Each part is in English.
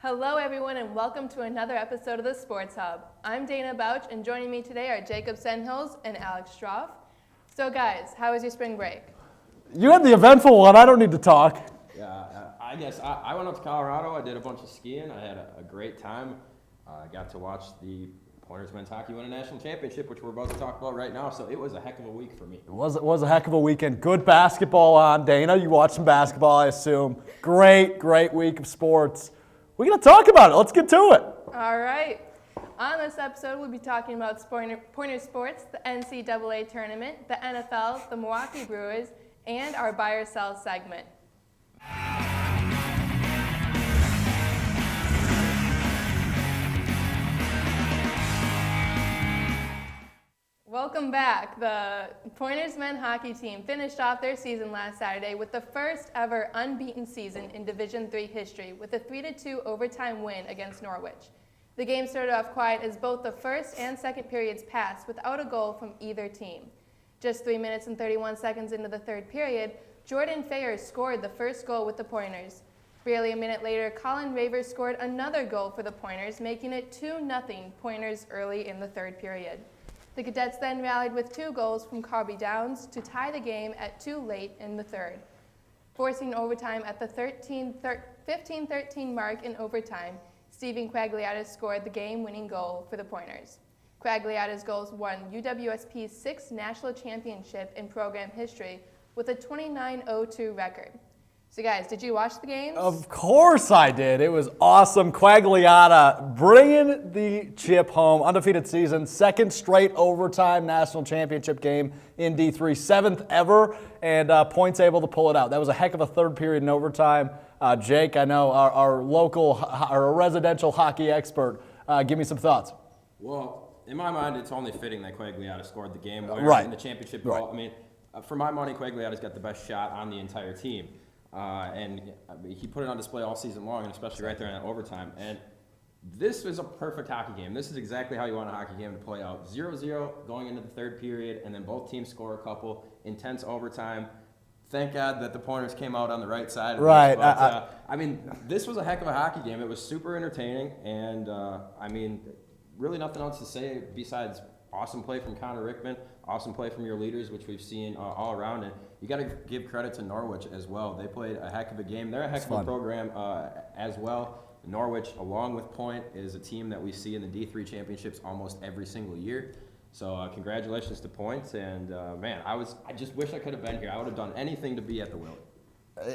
Hello everyone and welcome to another episode of the Sports Hub. I'm Dana Bautch and joining me today are Jacob Sennholz and Alex Strouf. So guys, how was your spring break? You had the eventful one, I don't need to talk. Yeah, I guess I went up to Colorado, I did a bunch of skiing, I had a great time. I got to watch the Pointers men's hockey win a national championship, which we're about to talk about right now, so it was a heck of a week for me. It was a heck of a weekend. Good basketball on. Dana, you watched some basketball, I assume. Great week of sports. We're going to talk about it. Let's get to it. All right. On this episode, we'll be talking about Pointer sports, the NCAA Tournament, the NFL, the Milwaukee Brewers, and our Buy or Sell segment. Welcome back. The Pointers men's hockey team finished off their season last Saturday with the first ever unbeaten season in Division III history with a 3-2 overtime win against Norwich. The game started off quiet as both the first and second periods passed without a goal from either team. Just 3 minutes and 31 seconds into the third period, Jordan Fayer scored the first goal with the Pointers. Barely a minute later, Colin Ravers scored another goal for the Pointers, making it 2-0 Pointers early in the third period. The Cadets then rallied with 2 goals from Carby Downs to tie the game at 2 late in the third. Forcing overtime at the 15-13 mark in overtime, Stephen Quagliata scored the game-winning goal for the Pointers. Quagliata's goals won UWSP's 6th national championship in program history with a 29-02 record. So guys, did you watch the games? Of course I did. It was awesome. Quagliata bringing the chip home. Undefeated season, second straight overtime national championship game in D3, 7th ever, and Points able to pull it out. That was a heck of a third period in overtime. Jake, I know our local, our residential hockey expert. Give me some thoughts. Well, in my mind, it's only fitting that Quagliata scored the game winner Right. in the championship. Right. I mean, for my money, Quagliata's got the best shot on the entire team. And he put it on display all season long, and especially right there in that overtime. And this was a perfect hockey game. This is exactly how you want a hockey game to play out. 0-0 going into the third period, and then both teams score a couple. Intense overtime. Thank God that the Pointers came out on the right side. Right. But, I mean, this was a heck of a hockey game. It was super entertaining, and, I mean, really nothing else to say besides awesome play from Connor Rickman, awesome play from your leaders, which we've seen all around it. You got to give credit to Norwich as well. They played a heck of a game. They're a heck of a program as well. Norwich, along with Point, is a team that we see in the D3 championships almost every single year. So congratulations to Point. And man, I just wish I could have been here. I would have done anything to be at the Willie.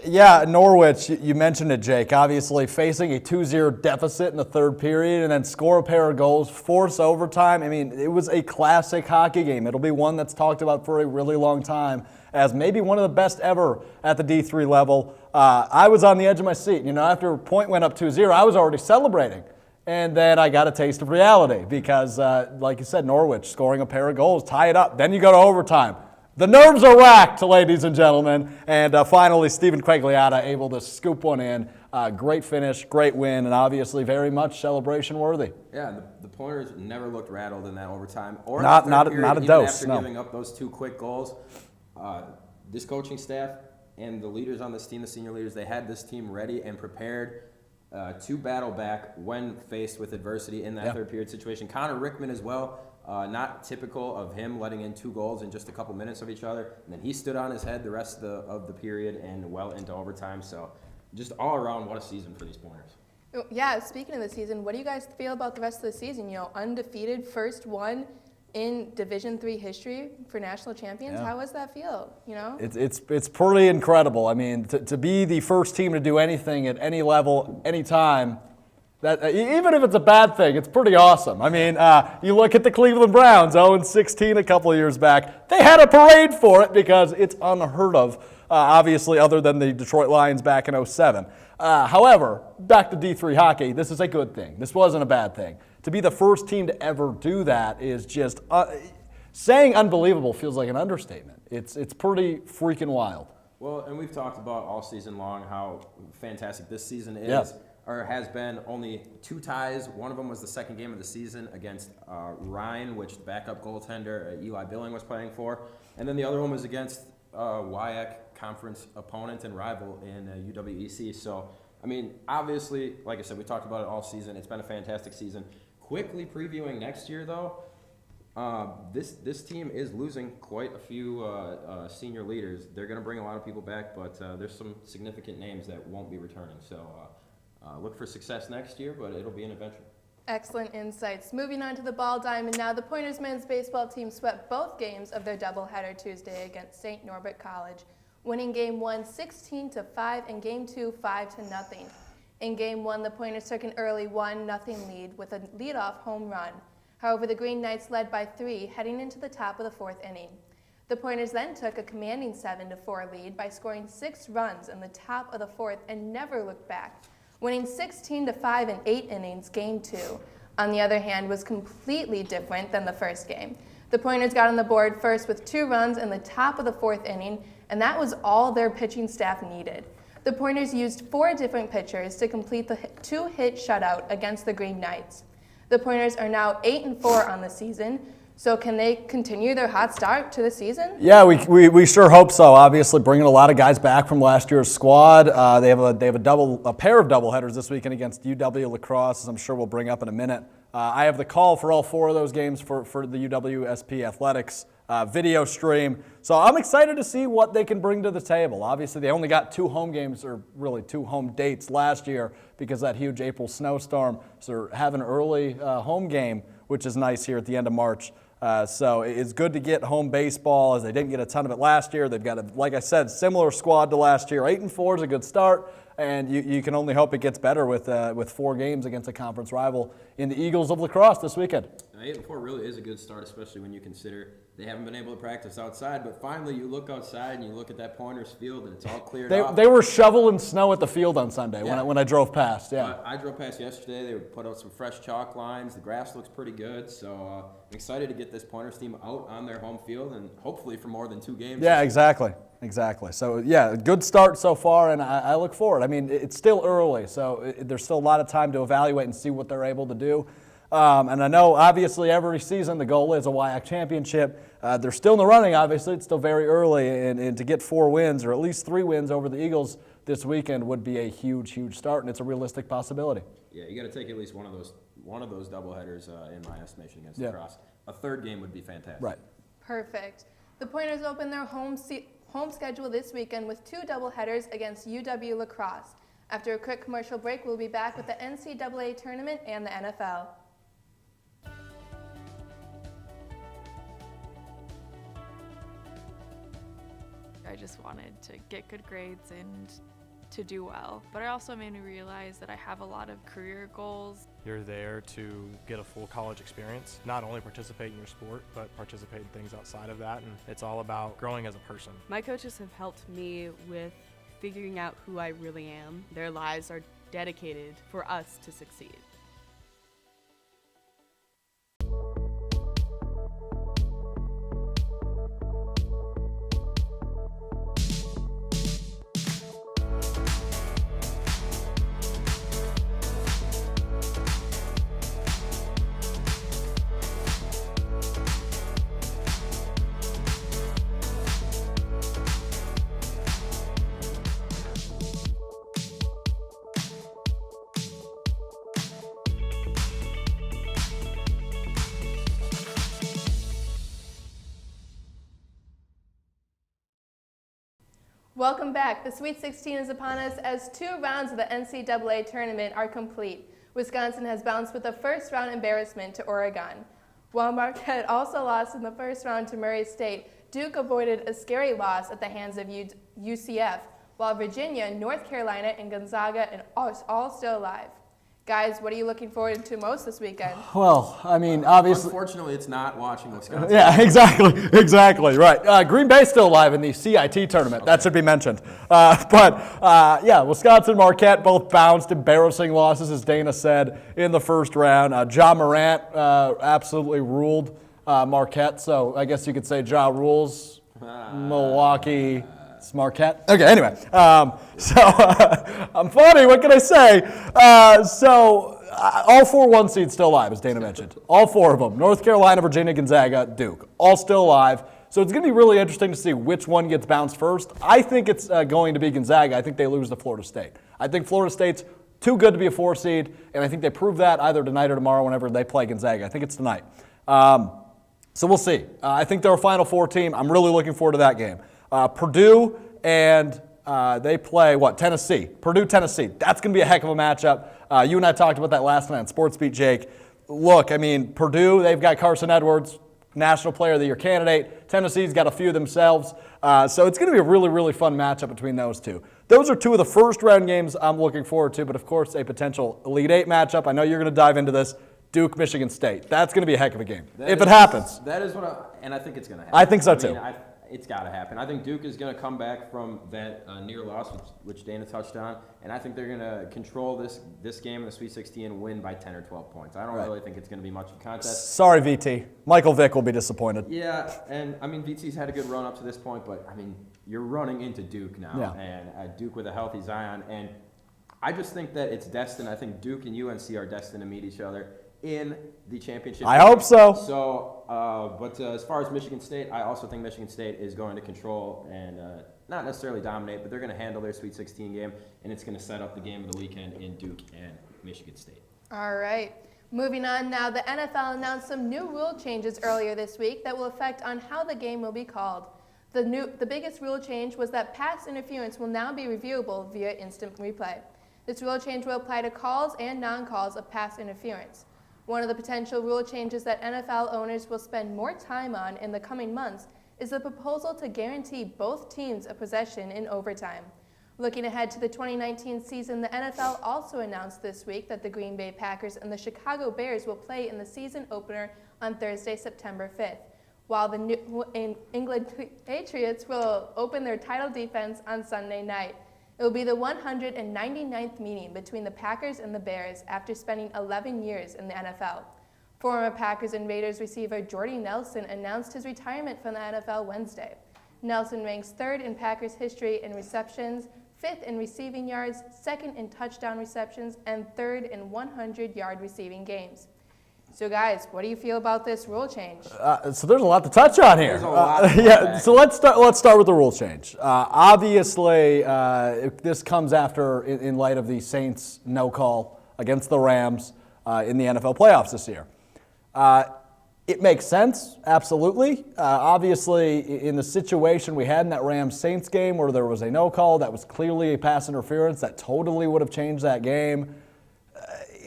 Yeah, Norwich, you mentioned it, Jake. Obviously facing a 2-0 deficit in the third period and then score a pair of goals, force overtime. I mean, it was a classic hockey game. It'll be one that's talked about for a really long time as maybe one of the best ever at the D3 level. I was on the edge of my seat. You know, after Point went up 2-0, I was already celebrating. And then I got a taste of reality because, like you said, Norwich scoring a pair of goals, tie it up. Then you go to overtime. The nerves are racked, ladies and gentlemen. And finally, Stephen Quagliata able to scoop one in. Great finish, great win, and obviously very much celebration worthy. Yeah, the Pointers never looked rattled in that overtime. Or not in the third period, a even dose, after no. giving up those 2 quick goals. This coaching staff and the leaders on this team, the senior leaders, they had this team ready and prepared to battle back when faced with adversity in that third period situation. Connor Rickman as well. Not typical of him letting in 2 goals in just a couple minutes of each other. And then he stood on his head the rest of the period and well into overtime. So just all around, what a season for these Pointers. Yeah, speaking of the season, what do you guys feel about the rest of the season? You know, undefeated, first one in Division III history for national champions. How does that feel, you know? It's pretty incredible. I mean, to be the first team to do anything at any level, any time, that even if it's a bad thing, it's pretty awesome. I mean, you look at the Cleveland Browns, 0-16 a couple of years back. They had a parade for it because it's unheard of, obviously, other than the Detroit Lions back in 2007. However, back to D3 hockey, this is a good thing. This wasn't a bad thing. To be the first team to ever do that is just, saying unbelievable feels like an understatement. It's pretty freaking wild. Well, and we've talked about all season long how fantastic this season is. Yeah. Or has been. Only 2 ties. One of them was the second game of the season against Ryan, which the backup goaltender Eli Billing was playing for. And then the other one was against WIAC conference opponent and rival in UWEC. So I mean, obviously, like I said, we talked about it all season. It's been a fantastic season. Quickly previewing next year, though, this team is losing quite a few senior leaders. They're going to bring a lot of people back, but there's some significant names that won't be returning. So look for success next year, but it'll be an adventure. Excellent insights. Moving on to the ball diamond now, the Pointers men's baseball team swept both games of their doubleheader Tuesday against St. Norbert College, winning Game 1 16-5 and Game 2 5-0. In Game 1, the Pointers took an early 1-0 lead with a leadoff home run. However, the Green Knights led by 3 heading into the top of the 4th inning. The Pointers then took a commanding 7-4 lead by scoring 6 runs in the top of the 4th and never looked back, winning 16-5 in 8 innings. Game 2, on the other hand, was completely different than the first game. The Pointers got on the board first with 2 runs in the top of the 4th inning, and that was all their pitching staff needed. The Pointers used 4 different pitchers to complete the 2-hit shutout against the Green Knights. The Pointers are now 8-4 on the season. So can they continue their hot start to the season? Yeah, we sure hope so. Obviously, bringing a lot of guys back from last year's squad. They have a pair of doubleheaders this weekend against UW La Crosse, as I'm sure we'll bring up in a minute. I have the call for all 4 of those games for the UWSP Athletics video stream. So I'm excited to see what they can bring to the table. Obviously, they only got 2 home games, or really 2 home dates last year because of that huge April snowstorm. So they're having an early home game, which is nice here at the end of March. So it's good to get home baseball, as they didn't get a ton of it last year. They've got, like I said, similar squad to last year. 8-4 is a good start, and you can only hope it gets better with 4 games against a conference rival in the Eagles of La Crosse this weekend. 8-4 really is a good start, especially when you consider they haven't been able to practice outside. But finally, you look outside and you look at that Pointers field, and it's all cleared off. They were shoveling snow at the field on Sunday when I drove past. Yeah, I drove past yesterday. They put out some fresh chalk lines. The grass looks pretty good. So I'm excited to get this Pointers team out on their home field, and hopefully for more than 2 games. Yeah, exactly. So, yeah, good start so far, and I look forward. I mean, it's still early, so there's still a lot of time to evaluate and see what they're able to do. And I know, obviously, every season the goal is a WIAC championship. They're still in the running, obviously. It's still very early, and to get 4 wins, or at least 3 wins over the Eagles this weekend would be a huge, huge start, and it's a realistic possibility. Yeah, you got to take at least one of those doubleheaders in my estimation against La Crosse. A 3rd game would be fantastic. Right. Perfect. The Pointers open their home schedule this weekend with 2 doubleheaders against UW La Crosse. After a quick commercial break, we'll be back with the NCAA Tournament and the NFL. I just wanted to get good grades and to do well, but it also made me realize that I have a lot of career goals. You're there to get a full college experience, not only participate in your sport, but participate in things outside of that, and it's all about growing as a person. My coaches have helped me with figuring out who I really am. Their lives are dedicated for us to succeed. Welcome back. The Sweet 16 is upon us as 2 rounds of the NCAA Tournament are complete. Wisconsin has bounced with a first-round embarrassment to Oregon. While Marquette also lost in the first round to Murray State, Duke avoided a scary loss at the hands of UCF, while Virginia, North Carolina, and Gonzaga are all still alive. Guys, what are you looking forward to most this weekend? Well, I mean, obviously. Unfortunately, it's not watching Wisconsin. Yeah, exactly, right. Green Bay's still alive in the CIT tournament. Okay. That should be mentioned. Yeah, Wisconsin, Marquette both bounced, embarrassing losses, as Dana said, in the first round. Ja Morant absolutely ruled Marquette, so I guess you could say Ja rules Milwaukee. It's Marquette. Okay, anyway. I'm funny. What can I say? All 4 1 seeds still alive, as Dana mentioned. All 4 of them. North Carolina, Virginia, Gonzaga, Duke. All still alive. So it's going to be really interesting to see which one gets bounced first. I think it's going to be Gonzaga. I think they lose to Florida State. I think Florida State's too good to be a 4 seed, and I think they prove that either tonight or tomorrow whenever they play Gonzaga. I think it's tonight. So we'll see. I think they're a Final Four team. I'm really looking forward to that game. Purdue and they play, Tennessee. Purdue, Tennessee. That's going to be a heck of a matchup. You and I talked about that last night on Sports Beat, Jake. Look, I mean, Purdue, they've got Carson Edwards, National Player of the Year candidate. Tennessee's got a few themselves. So it's going to be a really, really fun matchup between those two. Those are two of the first-round games I'm looking forward to, but of course a potential Elite Eight matchup. I know you're going to dive into this. Duke, Michigan State. That's going to be a heck of a game if it happens. That is and I think it's going to happen. I think so too. It's got to happen. I think Duke is going to come back from that near loss, which Dana touched on, and I think they're going to control this game in the Sweet 16 and win by 10 or 12 points. I don't really think it's going to be much of a contest. Sorry, VT. Michael Vick will be disappointed. Yeah, and I mean, VT's had a good run up to this point, but I mean, you're running into Duke now, and Duke with a healthy Zion, and I just think that it's destined. I think Duke and UNC are destined to meet each other in the championship. I hope so. So, but as far as Michigan State, I also think Michigan State is going to control and not necessarily dominate, but they're going to handle their Sweet 16 game, and it's going to set up the game of the weekend in Duke and Michigan State. All right. Moving on now, the NFL announced some new rule changes earlier this week that will affect on how the game will be called. The biggest rule change was that pass interference will now be reviewable via instant replay. This rule change will apply to calls and non-calls of pass interference. One of the potential rule changes that NFL owners will spend more time on in the coming months is the proposal to guarantee both teams a possession in overtime. Looking ahead to the 2019 season, the NFL also announced this week that the Green Bay Packers and the Chicago Bears will play in the season opener on Thursday, September 5th, while the New England Patriots will open their title defense on Sunday night. It will be the 199th meeting between the Packers and the Bears after spending 11 years in the NFL. Former Packers and Raiders receiver Jordy Nelson announced his retirement from the NFL Wednesday. Nelson ranks 3rd in Packers history in receptions, 5th in receiving yards, 2nd in touchdown receptions, and 3rd in 100-yard receiving games. So guys, what do you feel about this rule change? So there's a lot to touch on here. So let's start with the rule change. Obviously, this comes after in light of the Saints no call against the Rams in the NFL playoffs this year. It makes sense, absolutely. Obviously, in the situation we had in that Rams-Saints game where there was a no call, that was clearly a pass interference, that totally would have changed that game.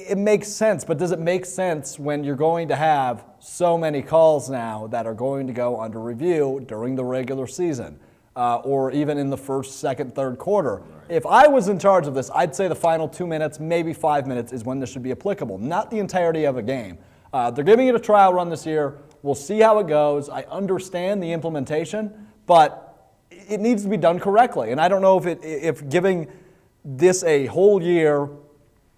It makes sense, but does it make sense when you're going to have so many calls now that are going to go under review during the regular season or even in the first, second, third quarter? Right. If I was in charge of this, I'd say the final 2 minutes, maybe 5 minutes is when this should be applicable, not the entirety of a game. They're giving it a trial run this year. We'll see how it goes. I understand the implementation, but it needs to be done correctly. And I don't know if giving this a whole year,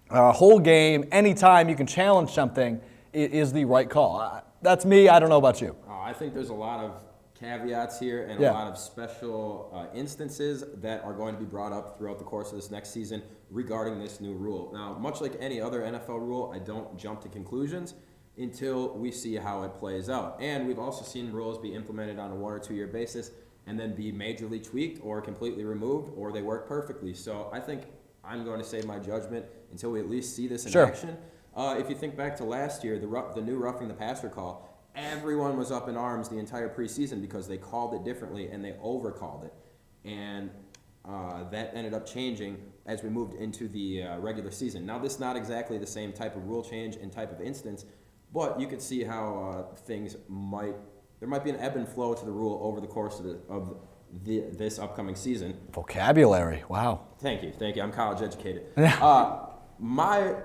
a whole game, anytime you can challenge something is the right call. That's me. I don't know about you. I think there's a lot of caveats here and a lot of special instances that are going to be brought up throughout the course of this next season regarding this new rule. Now, much like any other NFL rule, I don't jump to conclusions until we see how it plays out. And we've also seen rules be implemented on a 1 or 2 year basis and then be majorly tweaked or completely removed, or they work perfectly. So I think I'm going to save my judgment until we at least see this in action. If you think back to last year, the new roughing the passer call, everyone was up in arms the entire preseason because they called it differently and they overcalled it. And that ended up changing as we moved into the regular season. Now, this is not exactly the same type of rule change and type of instance, but you could see how there might be an ebb and flow to the rule over the course of this upcoming season. Vocabulary, wow. Thank you. I'm college educated. My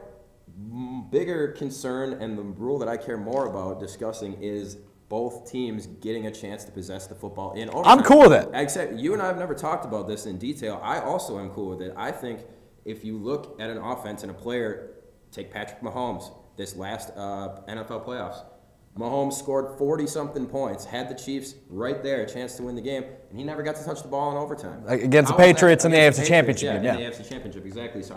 bigger concern and the rule that I care more about discussing is both teams getting a chance to possess the football in overtime. I'm cool with it. Except you and I have never talked about this in detail. I also am cool with it. I think if you look at an offense and a player, take Patrick Mahomes, this last NFL playoffs. Mahomes scored 40-something points, had the Chiefs right there, a chance to win the game, and he never got to touch the ball in overtime. Against the Patriots in the AFC Championship game. In the AFC Championship, exactly. So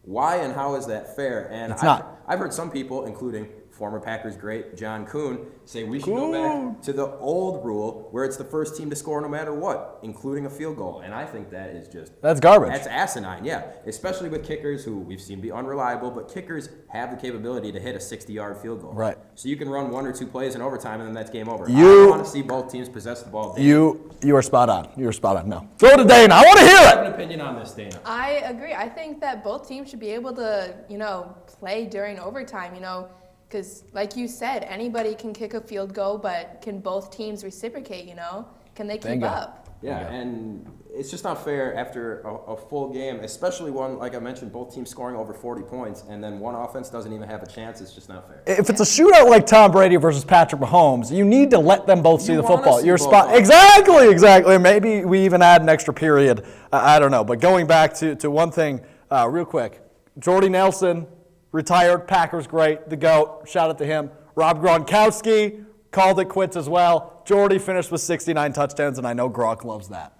why and how is that fair? And it's not. I've heard some people, including former Packers great John Kuhn say we should go back to the old rule where it's the first team to score no matter what, including a field goal. And I think that is just... That's garbage. That's asinine, yeah. Especially with kickers who we've seen be unreliable, but kickers have the capability to hit a 60-yard field goal. Right. So you can run 1 or 2 plays in overtime, and then that's game over. You- I want to see both teams possess the ball. You are spot on. You are spot on. No. Throw to Dana. I want to hear I have it. an opinion on this, Dana. I agree. I think that both teams should be able to, play during overtime, because like you said, anybody can kick a field goal, but can both teams reciprocate, Can they keep Bingo. up? Yeah, and it's just not fair after a full game, especially one, like I mentioned, both teams scoring over 40 points, and then one offense doesn't even have a chance. It's just not fair. If it's a shootout like Tom Brady versus Patrick Mahomes, you need to let them both see You the wanna football. see You're both spot. of them. Exactly. Maybe we even add an extra period. I don't know. But going back to one thing real quick. Jordy Nelson, retired, Packers great, the GOAT. Shout out to him. Rob Gronkowski called it quits as well. Jordy finished with 69 touchdowns, and I know Gronk loves that.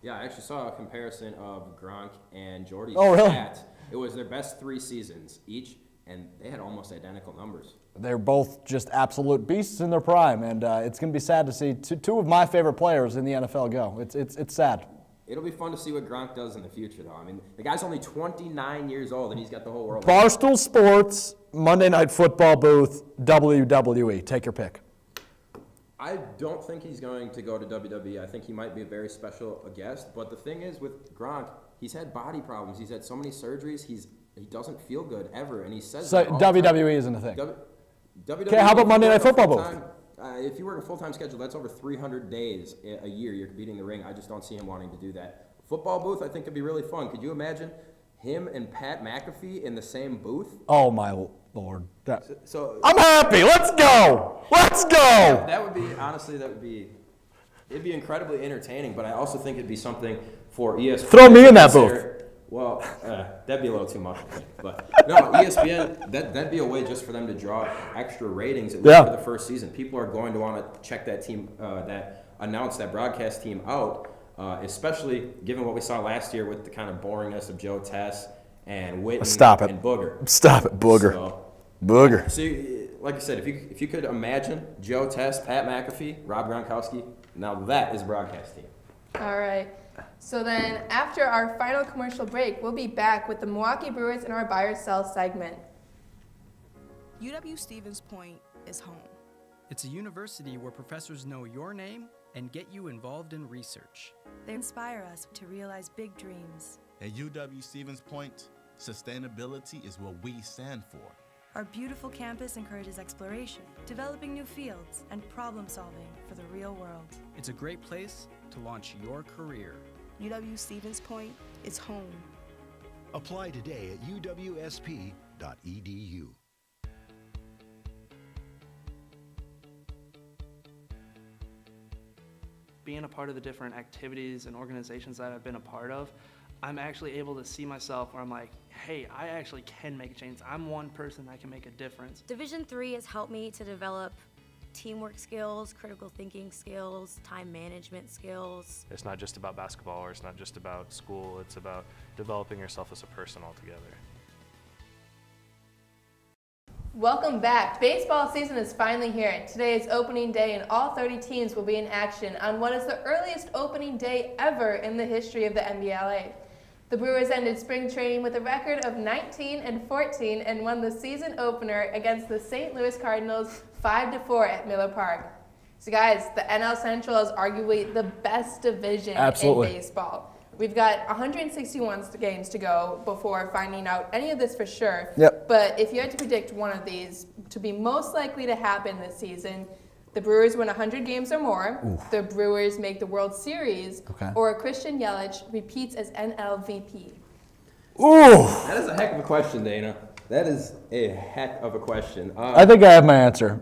Yeah, I actually saw a comparison of Gronk and Jordy's Oh, really? stats. It was their best 3 seasons each, and they had almost identical numbers. They're both just absolute beasts in their prime, and it's going to be sad to see two of my favorite players in the NFL go. It's sad. It'll be fun to see what Gronk does in the future, though. I mean, the guy's only 29 years old, and he's got the whole world. Barstool Sports, Monday Night Football booth, WWE. Take your pick. I don't think he's going to go to WWE. I think he might be a very special guest. But the thing is, with Gronk, he's had body problems. He's had so many surgeries. He doesn't feel good ever, and he says So that all the time. WWE isn't a thing. WWE, Okay, how about Monday Night Football booth? If you work a full-time schedule, that's over 300 days a year you're competing in the ring. I just don't see him wanting to do that. Football booth, I think, could be really fun. Could you imagine him and Pat McAfee in the same booth? Oh, my Lord. So I'm happy. Let's go. Let's go. that would be, honestly, it'd be incredibly entertaining, but I also think it'd be something for ESPN. Throw me to in that consider. Well, that'd be a little too much, I think. But no, ESPN, that'd be a way just for them to draw extra ratings, at least for the first season. People are going to want to check that team, announce that broadcast team out, especially given what we saw last year with the kind of boringness of Joe Tess and Witten and Booger. Stop it, Booger. So, Booger. So, like I said, if you could imagine Joe Tess, Pat McAfee, Rob Gronkowski, now that is a broadcast team. All right. So then after our final commercial break, we'll be back with the Milwaukee Brewers in our Buy or Sell segment. UW-Stevens Point is home. It's a university where professors know your name and get you involved in research. They inspire us to realize big dreams. At UW-Stevens Point, sustainability is what we stand for. Our beautiful campus encourages exploration, developing new fields, and problem solving for the real world. It's a great place to launch your career. UW-Stevens Point is home. Apply today at uwsp.edu. Being a part of the different activities and organizations that I've been a part of, I'm actually able to see myself where I'm like, hey, I actually can make a change. I'm one person that can make a difference. Division III has helped me to develop teamwork skills, critical thinking skills, time management skills. It's not just about basketball, or it's not just about school. It's about developing yourself as a person altogether. Welcome back. Baseball season is finally here. Today is opening day and all 30 teams will be in action on what is the earliest opening day ever in the history of the NBLA. The Brewers ended spring training with a record of 19-14 and won the season opener against the St. Louis Cardinals 5-4 at Miller Park. So guys, the NL Central is arguably the best division in baseball. We've got 161 games to go before finding out any of this for sure. Yep. But if you had to predict one of these to be most likely to happen this season, the Brewers win 100 games or more, the Brewers make the World Series, or Christian Yelich repeats as NLVP. Ooh. That is a heck of a question, Dana. That is a heck of a question. I think I have my answer.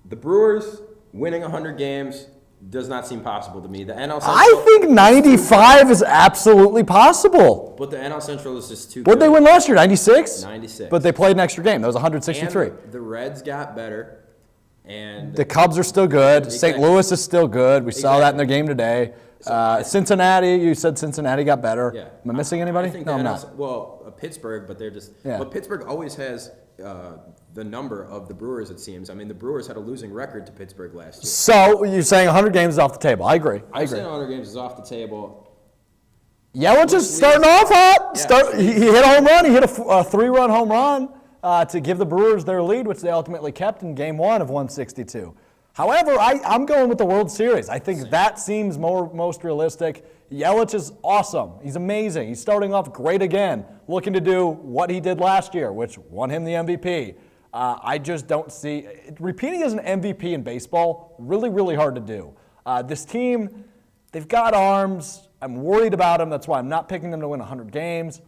The Brewers winning 100 games does not seem possible to me. The NL Central, I think 95 is absolutely possible. But the NL Central is just too good. What did they win last year, 96? 96. But they played an extra game. That was 163. And the Reds got better. And The Cubs are still good. St. Louis is still good. We saw that in their game today. Cincinnati, you said Cincinnati got better. Yeah. Am I missing anybody? I think No, I'm the not. NL, well, Pittsburgh, but they're just. Yeah. But Pittsburgh always has the number of the Brewers, it seems. I mean, the Brewers had a losing record to Pittsburgh last year. So you're saying 100 games is off the table. I agree. I'm saying 100 games is off the table. Yelich is starting off hot. Yeah. He hit a home run. He hit a 3-run home run to give the Brewers their lead, which they ultimately kept in Game 1 of 162. However, I'm going with the World Series. I think that seems most realistic. Yelich is awesome. He's amazing. He's starting off great again, looking to do what he did last year, which won him the MVP. I just don't see repeating as an MVP in baseball, really, really hard to do. This team, they've got arms. I'm worried about them. That's why I'm not picking them to win 100 games.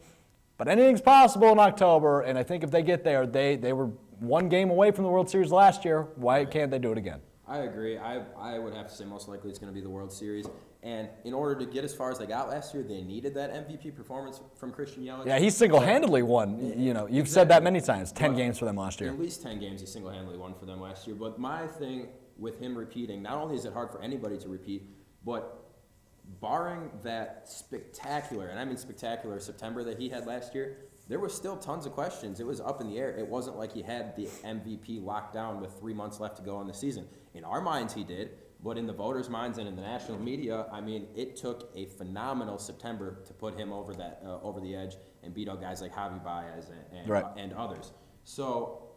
But anything's possible in October, and I think if they get there, they were one game away from the World Series last year. Why can't they do it again? I agree. I would have to say most likely it's going to be the World Series. And in order to get as far as they got last year, they needed that MVP performance from Christian Yelich. Yeah, he single-handedly won. You've said that many times. 10 games for them last year. At least 10 games he single-handedly won for them last year. But my thing with him repeating, not only is it hard for anybody to repeat, but barring that spectacular, and I mean spectacular, September that he had last year, there was still tons of questions. It was up in the air. It wasn't like he had the MVP locked down with 3 months left to go on the season. In our minds, he did, but in the voters' minds and in the national media, I mean, it took a phenomenal September to put him over the edge and beat out guys like Javi Baez and others. So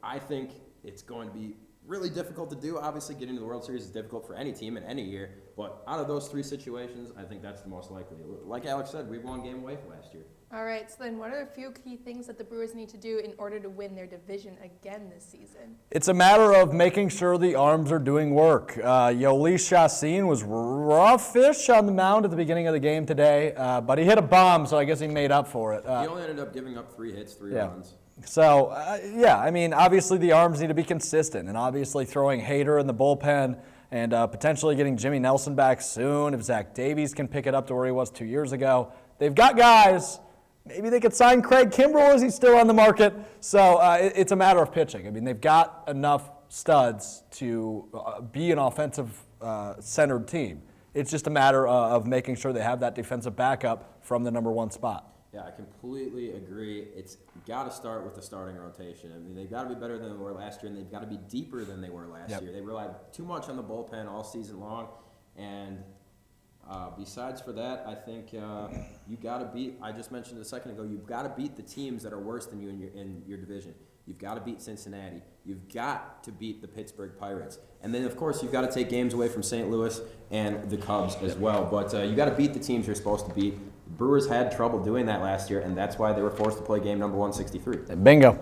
I think it's going to be really difficult to do. Obviously, getting to the World Series is difficult for any team in any year, but out of those 3 situations, I think that's the most likely. Like Alex said, we won game away from last year. All right, so then what are a few key things that the Brewers need to do in order to win their division again this season? It's a matter of making sure the arms are doing work. Yoeli Chassin was roughish on the mound at the beginning of the game today, but he hit a bomb, so I guess he made up for it. He only ended up giving up 3 hits, 3 runs. So, I mean, obviously the arms need to be consistent, and obviously throwing Hader in the bullpen and potentially getting Jimmy Nelson back soon if Zach Davies can pick it up to where he was 2 years ago. They've got guys. Maybe they could sign Craig Kimbrell as he's still on the market. So it's a matter of pitching. I mean, they've got enough studs to be an offensive-centered team. It's just a matter of making sure they have that defensive backup from the number 1 spot. Yeah, I completely agree. It's got to start with the starting rotation. I mean, they've got to be better than they were last year, and they've got to be deeper than they were last year. They relied too much on the bullpen all season long, and besides for that, I think you got to beat. I just mentioned a second ago. You've got to beat the teams that are worse than you in your division. You've got to beat Cincinnati. You've got to beat the Pittsburgh Pirates, and then of course you've got to take games away from St. Louis and the Cubs as well. But you got to beat the teams you're supposed to beat. The Brewers had trouble doing that last year, and that's why they were forced to play game number 163. Bingo.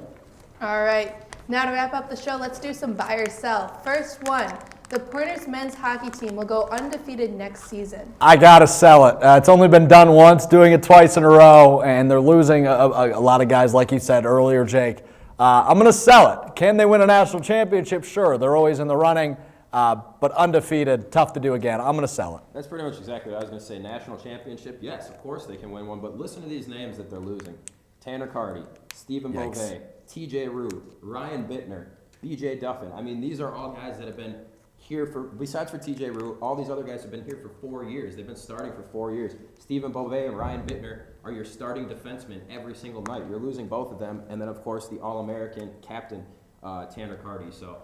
All right, now to wrap up the show, let's do some buy or sell. First one. The Pointers men's hockey team will go undefeated next season. I got to sell it. It's only been done once, doing it twice in a row, and they're losing a lot of guys, like you said earlier, Jake. I'm going to sell it. Can they win a national championship? Sure. They're always in the running, but undefeated, tough to do again. I'm going to sell it. That's pretty much exactly what I was going to say. National championship, yes, of course they can win one, but listen to these names that they're losing. Tanner Carty, Stephen Beauvais, TJ Rue, Ryan Bittner, BJ Duffin. I mean, these are all guys that have been here besides for TJ Rue, all these other guys have been here for 4 years. They've been starting for 4 years. Stephen Beauvais and Ryan Bittner are your starting defensemen every single night. You're losing both of them. And then, of course, the All-American captain, Tanner Carty. So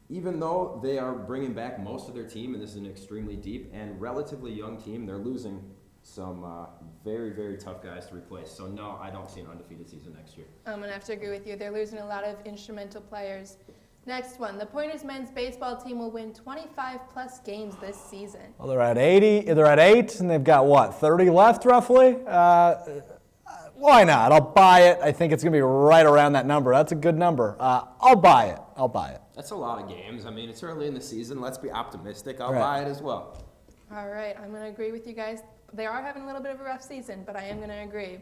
even though they are bringing back most of their team, and this is an extremely deep and relatively young team, they're losing some very, very tough guys to replace. So, no, I don't see an undefeated season next year. I'm going to have to agree with you. They're losing a lot of instrumental players. Next one, the Pointers men's baseball team will win 25-plus games this season. Well, they're at 80. They're at 8, and they've got, 30 left roughly? Why not? I'll buy it. I think it's going to be right around that number. That's a good number. I'll buy it. That's a lot of games. I mean, it's early in the season. Let's be optimistic. I'll buy it as well. All right, I'm going to agree with you guys. They are having a little bit of a rough season, but I am going to agree.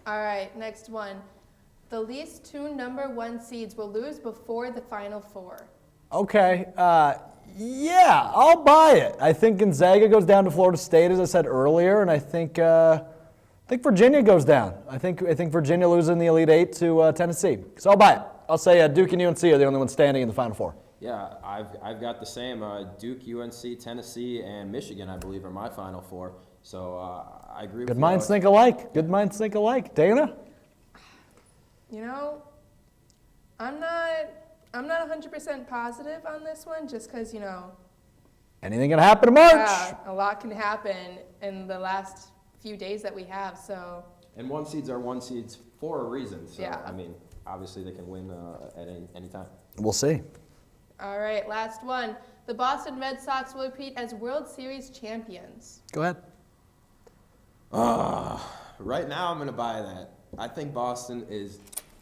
All right, next one. The least 2 number 1 seeds will lose before the Final Four. Okay. Yeah, I'll buy it. I think Gonzaga goes down to Florida State, as I said earlier, and I think Virginia goes down. I think Virginia loses in the Elite 8 to Tennessee. So I'll buy it. I'll say Duke and UNC are the only ones standing in the Final Four. Yeah, I've got the same. Duke, UNC, Tennessee, and Michigan, I believe, are my Final Four. So I agree with you. Good minds think alike. Dana? You know, I'm not 100% positive on this one just because, you know, Anything can happen in March. yeah, a lot can happen in the last few days that we have, so. And 1 seeds are 1 seeds for a reason. So, Yeah. I mean, obviously they can win at any time. We'll see. All right, last one. The Boston Red Sox will repeat as World Series champions. Go ahead. Right now, I'm going to buy that. I think Boston is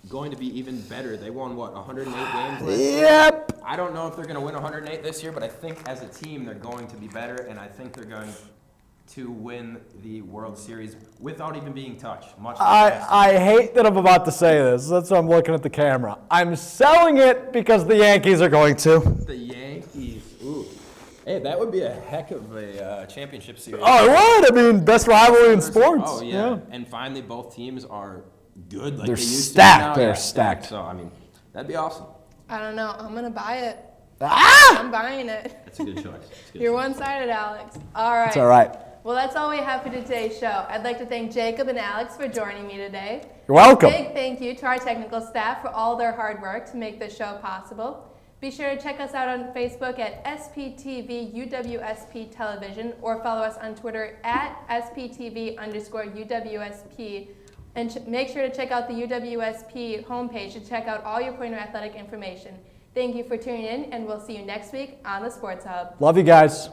going to be even better. They won, 108 games last year? Yep. I don't know if they're going to win 108 this year, but I think as a team they're going to be better, and I think they're going to win the World Series without even being touched. Much like last I hate that I'm about to say this. That's why I'm looking at the camera. I'm selling it because the Yankees are going to. year. The Yankees. Ooh. Hey, that would be a heck of a championship series. Oh, it would. I mean, best rivalry in sports. Oh, yeah. And finally, both teams are good. Like They're they used stacked. To be now. They're Yeah, stacked. So, I mean, that'd be awesome. I don't know. I'm going to buy it. Ah! I'm buying it. That's a good choice. That's a good You're choice. one-sided, Alex. All right. It's all right. Well, that's all we have for today's show. I'd like to thank Jacob and Alex for joining me today. You're welcome. A big thank you to our technical staff for all their hard work to make this show possible. Be sure to check us out on Facebook at SPTV UWSP Television or follow us on Twitter at SPTV_UWSP. And make sure to check out the UWSP homepage to check out all your Pointer athletic information. Thank you for tuning in, and we'll see you next week on the Sports Hub. Love you guys.